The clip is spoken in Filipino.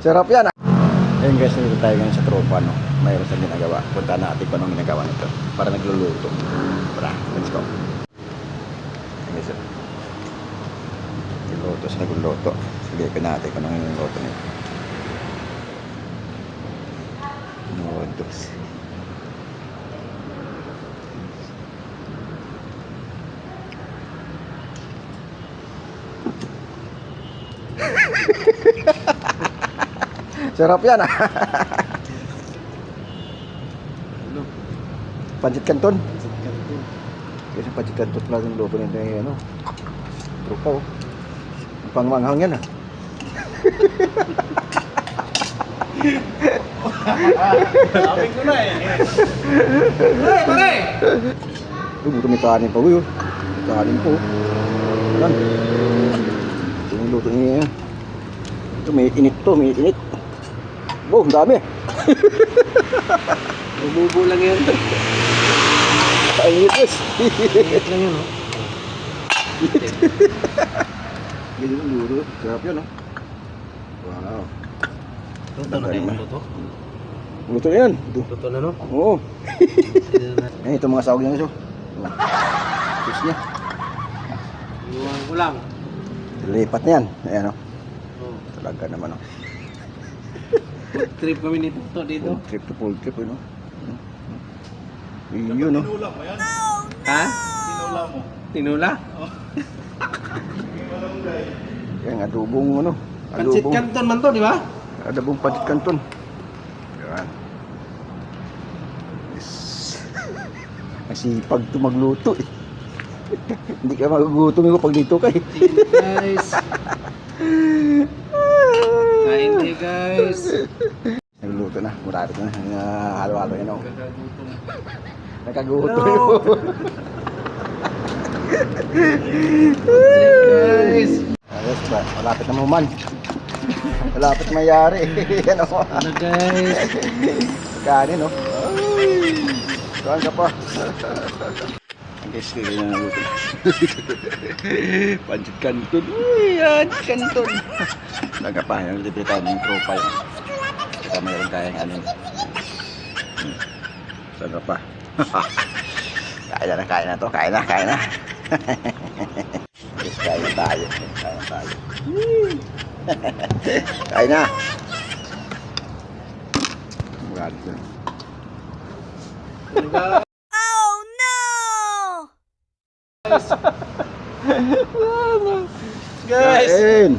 Sarap yan. Ayun guys, nandito tayo ngayon sa tropa, no? Mayroon siyang ginagawa. Punta natin kung anong ginagawa nito. Para nagluluto. Tara, let's go. Ayun guys, nagluluto siya, nagluluto. Silipin natin kung anong niluluto nito. Noodles. Sarap yan ah. Pancit Canton. Kasi pancit Canton pala yung luto nito yung ano. Trupa oh. Pangmanghang yan ah. Amin ko na eh. Pare! Uy, buto may kanin pa uy oh. May kanin po. Yan. Ito yung luto niya yan. Ito may init to, may init. Oh, ang dami. Bububo lang yan. Painit guys. Ingat lang yun, oh. Ganyan ang luto. Sarap yan oh. Wow. Luto na kayo, luto? Luto na yan. Luto na, no? Oo. Yan, ito mga sahog niya guys oh. Cheese niya. Iwan ko lang. Lipat na yan. Ayan oh. Oh. Talaga naman oh. Food trip kami nito dito. Full trip to full trip ano. Yun no. Ha? Tinula mo. Tinula? Yan adobong ano. Pancit Canton man to, di ba? Adobong pancit Canton. Yan. Yes. Masipag to magluto eh. Hindi ka magugutom ko pag dito kay. Guys. Kain kayo guys. Nagluto na, murari na. Halo-halo yan oh. Kagagutom. Nakagutom. Guys. Ayos ba? Malapit na mahuman. Malapit mayari. Yan o. Ano guys? Kanin o. Saan ka pa? Ang guys, kaya na naluto. Pancit Canton. Uy, Pancit Canton. Nagkapahan yung libre tayo ng tropa yun. Saka mayroon tayong anin. Saan ka pa? Kain na to. Kain na. Yes, kain na tayo. Kain na. Murado na. Oh no! Guys. Kain.